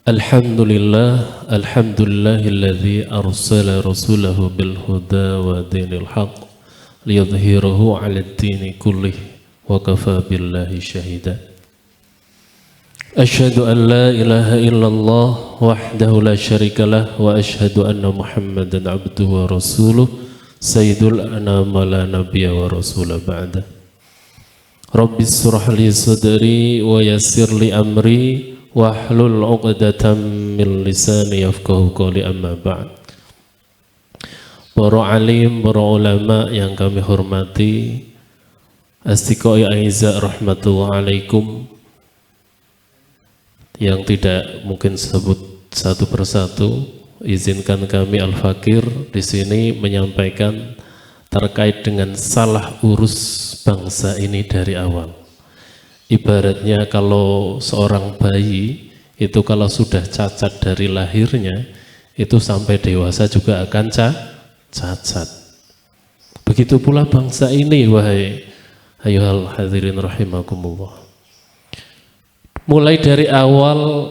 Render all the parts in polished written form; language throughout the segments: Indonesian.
Alhamdulillahilladzi arsala rasulahu bil huda wa dinil haq liyudhhirahu 'alad dini kullih wa kafa billahi syahida. Asyhadu an la ilaha illallah wahdahu la syarikalah wa asyhadu anna Muhammadan 'abduhu wa rasuluh sayyidul anam la nabiyya wa rasula ba'da. Rabbis shrah li sadri wa yassir li amri wahlul 'uqdatam min lisani yafqahu qawli, amma ba'd. Para alim, para ulama yang kami hormati, asdiqai aiza rahmatullah alaikum, yang tidak mungkin sebut satu persatu, izinkan kami Al-Fakir di sini menyampaikan terkait dengan salah urus bangsa ini dari awal. Ibaratnya kalau seorang bayi itu kalau sudah cacat dari lahirnya, itu sampai dewasa juga akan cacat. Begitu pula bangsa ini, wahai ayyuhal hadirin rahimakumullah. Mulai dari awal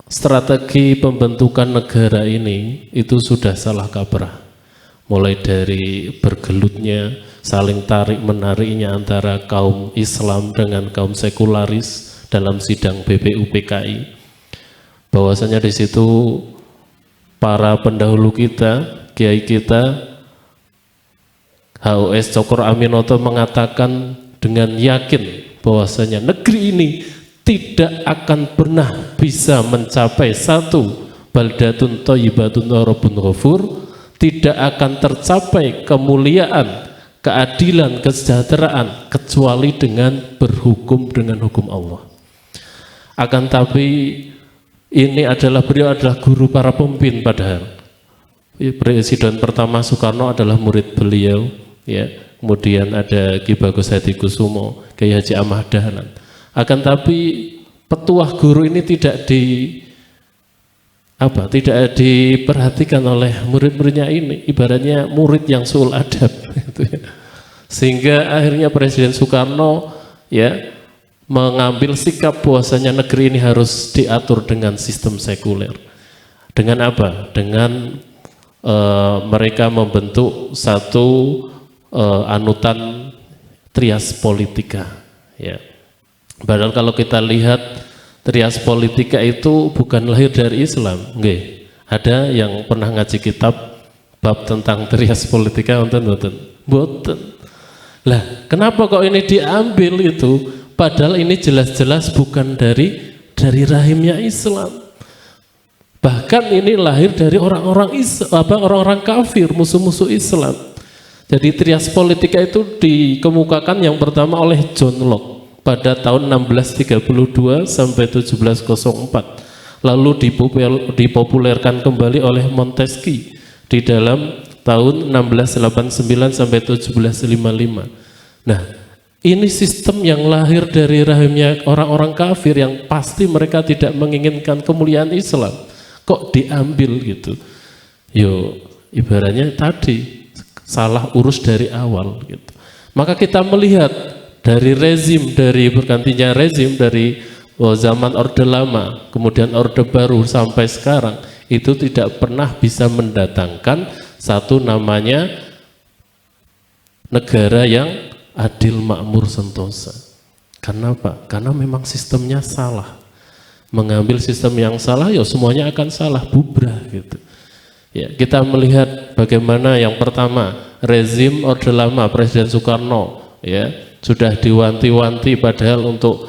strategi pembentukan negara ini itu sudah salah kaprah. Mulai dari bergelutnya, saling tarik-menariknya antara kaum Islam dengan kaum sekularis dalam sidang BPUPKI. Bahwasanya di situ para pendahulu kita, kiai kita, HOS Cokro Aminoto mengatakan dengan yakin bahwasanya negeri ini tidak akan pernah bisa mencapai satu baldatun thayyibatun wa rabbun ghafur, tidak akan tercapai kemuliaan, keadilan, kesejahteraan kecuali dengan berhukum dengan hukum Allah. Akan tapi ini adalah, beliau adalah guru para pemimpin, padahal Presiden pertama Soekarno adalah murid beliau, ya. Kemudian ada Ki Bagus Hadikusumo, Kiai Haji Ahmad Dahlan. Akan tapi petuah guru ini tidak diperhatikan oleh murid-muridnya ini, ibaratnya murid yang suul adab gitu ya. Sehingga akhirnya Presiden Soekarno ya mengambil sikap bahwasanya negeri ini harus diatur dengan sistem sekuler. Dengan apa? Dengan mereka membentuk satu anutan trias politika ya. Padahal kalau kita lihat trias politika itu bukan lahir dari Islam, nggih. Ada yang pernah ngaji kitab bab tentang trias politika, mboten. Lah, kenapa kok ini diambil itu? Padahal ini jelas-jelas bukan dari rahimnya Islam. Bahkan ini lahir dari orang-orang kafir, musuh-musuh Islam. Jadi trias politika itu dikemukakan yang pertama oleh John Locke pada tahun 1632 sampai 1704, lalu dipopulerkan kembali oleh Montesquieu di dalam tahun 1689 sampai 1755. Nah, ini sistem yang lahir dari rahimnya orang-orang kafir yang pasti mereka tidak menginginkan kemuliaan Islam, kok diambil gitu. Yo, ibaratnya tadi salah urus dari awal gitu. Maka kita melihat dari rezim, dari bergantinya rezim dari zaman Orde Lama, kemudian Orde Baru sampai sekarang, itu tidak pernah bisa mendatangkan satu namanya negara yang adil, makmur, sentosa. Karena apa? Karena memang sistemnya salah. Mengambil sistem yang salah, ya semuanya akan salah, bubrah gitu. Ya, kita melihat bagaimana yang pertama rezim Orde Lama, Presiden Soekarno, ya sudah diwanti-wanti padahal untuk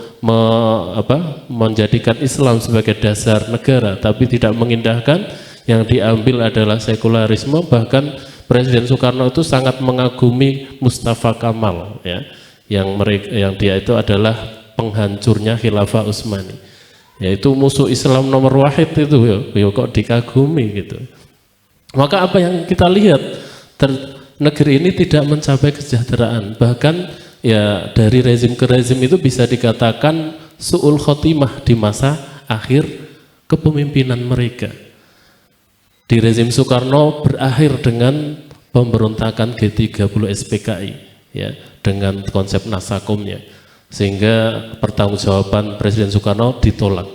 menjadikan Islam sebagai dasar negara, tapi tidak mengindahkan. Yang diambil adalah sekularisme. Bahkan Presiden Soekarno itu sangat mengagumi Mustafa Kamal, ya, yang dia itu adalah penghancurnya Khilafah Utsmani, yaitu musuh Islam nomor wahid itu, ya kok dikagumi gitu. Maka apa yang kita lihat, negeri ini tidak mencapai kesejahteraan. Bahkan ya dari rezim ke rezim itu bisa dikatakan su'ul khotimah di masa akhir kepemimpinan mereka. Di rezim Soekarno berakhir dengan pemberontakan G30 SPKI, ya, dengan konsep nasakumnya, sehingga pertanggungjawaban Presiden Soekarno ditolak.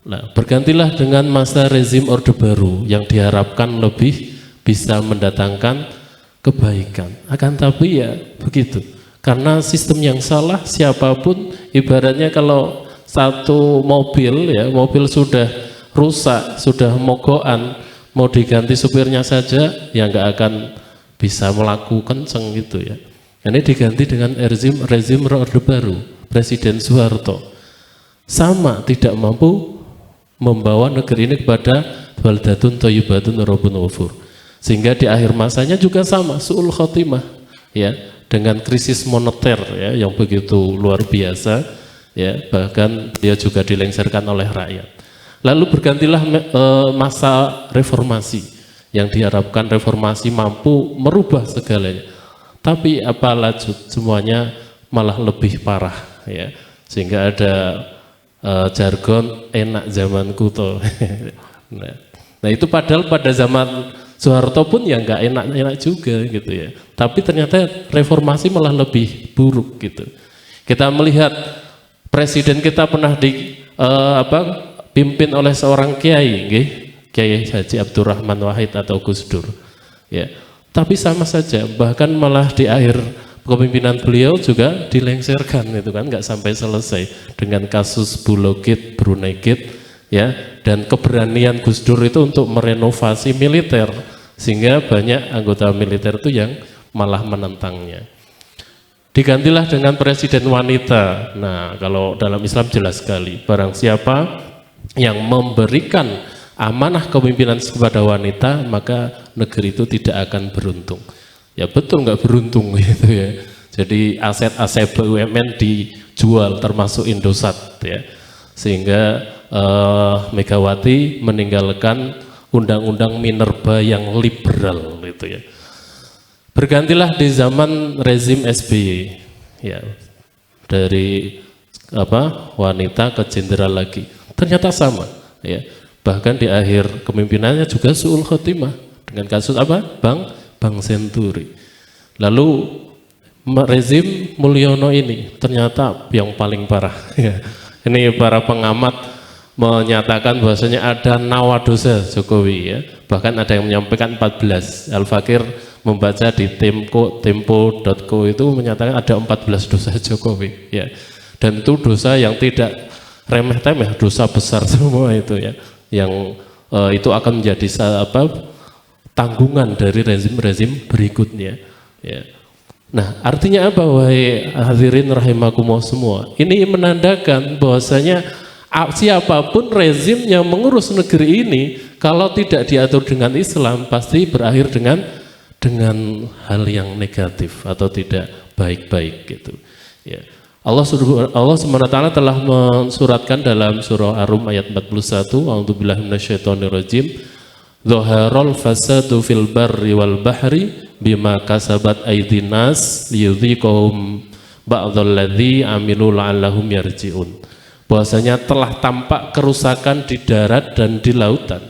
Nah, bergantilah dengan masa rezim Orde Baru yang diharapkan lebih bisa mendatangkan kebaikan. Akan tapi ya begitu. Karena sistem yang salah, siapapun ibaratnya kalau satu mobil ya, mobil sudah rusak, sudah mogokan, mau diganti supirnya saja ya nggak akan bisa melakukan kenceng gitu ya. Ini diganti dengan rezim Orde Baru, Presiden Soeharto. Sama tidak mampu membawa negeri ini kepada baldatun thayyibatun rabbun ghafur. Sehingga di akhir masanya juga sama, su'ul khotimah ya, dengan krisis moneter ya yang begitu luar biasa ya, bahkan dia juga dilengsarkan oleh rakyat. Lalu bergantilah masa reformasi yang diharapkan reformasi mampu merubah segalanya. Tapi apa lanjut, semuanya malah lebih parah ya, sehingga ada jargon enak zamanku toh. Nah itu padahal pada zaman Soeharto pun ya nggak enak-enak juga gitu ya. Tapi ternyata reformasi malah lebih buruk gitu. Kita melihat presiden kita pernah dipimpin oleh seorang kiai, Kiai Haji Abdurrahman Wahid atau Gus Dur. Ya, tapi sama saja. Bahkan malah di akhir kepemimpinan beliau juga dilengsarkan itu kan, nggak sampai selesai dengan kasus Bulogit, Brunei Gate. Ya, dan keberanian Gus Dur itu untuk merenovasi militer sehingga banyak anggota militer itu yang malah menentangnya. Digantilah dengan presiden wanita. Nah, kalau dalam Islam jelas sekali, barang siapa yang memberikan amanah kepemimpinan kepada wanita, maka negeri itu tidak akan beruntung. Ya betul nggak beruntung gitu ya. Jadi aset-aset BUMN dijual termasuk Indosat ya, sehingga Megawati meninggalkan undang-undang Minerba yang liberal gitu ya. Bergantilah di zaman rezim SBY ya, dari wanita ke jenderal lagi, ternyata sama ya. Bahkan di akhir kepemimpinannya juga su'ul khotimah dengan kasus Bank Senturi. Lalu rezim Mulyono ini ternyata yang paling parah ya. Ini para pengamat menyatakan bahwasanya ada nawa dosa Jokowi ya, bahkan ada yang menyampaikan 14. Al-Fakir membaca di tempo.co itu menyatakan ada 14 dosa Jokowi ya, dan itu dosa yang tidak remeh-temeh, dosa besar semua itu ya, yang itu akan menjadi tanggungan dari rezim-rezim berikutnya ya. Nah artinya apa wahai hadirin rahimakumullah semua, ini menandakan bahwasanya siapapun rezim yang mengurus negeri ini kalau tidak diatur dengan Islam pasti berakhir dengan hal yang negatif atau tidak baik-baik gitu ya. Allah SWT telah mensuratkan dalam surah Ar-Rum ayat 41, a'udzubillahi minasyaitonirrajim, dhaharul fasadu fil barri wal bahri bima kasabat aydin nas liyudhiqahum ba'dalladzi amilu la'allahum yarji'un. Bahwasanya telah tampak kerusakan di darat dan di lautan.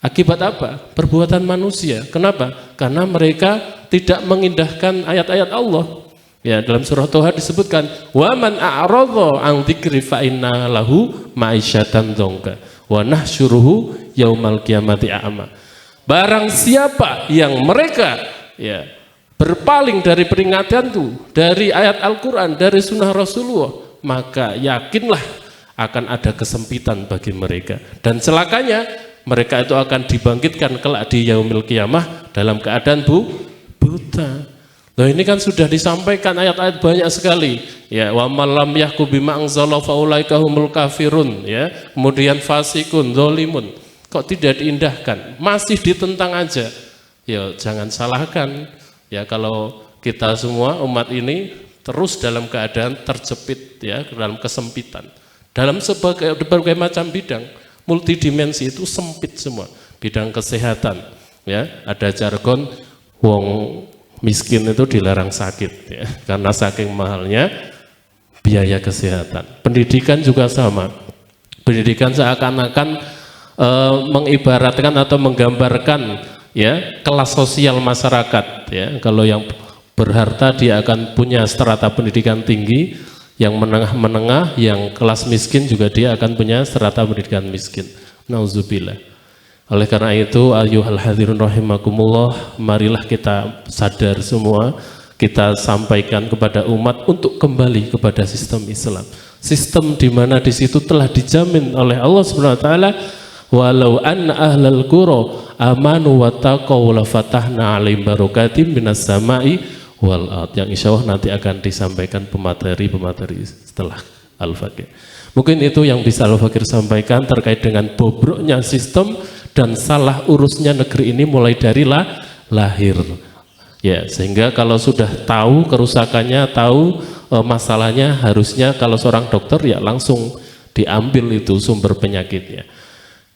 Akibat apa? Perbuatan manusia. Kenapa? Karena mereka tidak mengindahkan ayat-ayat Allah. Ya, dalam surah Toha disebutkan, wa man a'radha an dzikri fa inna lahu ma'isyatan dzonka wa nahsyuruhu yaumal qiyamati a'ma. Barang siapa yang mereka ya berpaling dari peringatan itu, dari ayat Al-Quran, dari sunnah Rasulullah, maka yakinlah akan ada kesempitan bagi mereka, dan celakanya mereka itu akan dibangkitkan kelak di yaumil qiyamah dalam keadaan buta. Nah ini kan sudah disampaikan ayat-ayat banyak sekali ya, wa malam yahkum bima anzala faulaika humul kafirun ya, kemudian fasikun, zalimun, kok tidak diindahkan, masih ditentang aja. Ya jangan salahkan ya, kalau kita semua umat ini terus dalam keadaan terjepit ya, dalam kesempitan dalam berbagai macam bidang, multidimensi itu sempit semua. Bidang kesehatan ya, ada jargon wong miskin itu dilarang sakit ya, karena saking mahalnya biaya kesehatan. Pendidikan juga sama. Pendidikan seakan-akan mengibaratkan atau menggambarkan ya kelas sosial masyarakat ya. Kalau yang berharta dia akan punya strata pendidikan tinggi, Yang menengah-menengah, yang kelas miskin juga dia akan punya strata pendidikan miskin. Nauzubillah. Oleh karena itu, ayyuhal hadirun rahimakumullah, marilah kita sadar semua, kita sampaikan kepada umat untuk kembali kepada sistem Islam. Sistem di mana di situ telah dijamin oleh Allah Subhanahu wa taala, walau anna ahlal qura amanu wattaqau la fatahna 'alaihim barakatim minas sama'i wal ard, yang insya Allah nanti akan disampaikan pemateri setelah Al-Fakir. Mungkin itu yang bisa Al-Fakir sampaikan terkait dengan bobroknya sistem dan salah urusnya negeri ini mulai dari lahir. Ya, sehingga kalau sudah tahu kerusakannya, tahu masalahnya, harusnya kalau seorang dokter ya langsung diambil itu sumber penyakitnya.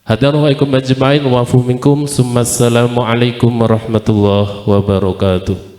Hadan wa ikum ajma'in wa afu minkum, summa assalamu alaikum warahmatullahi wabarakatuh.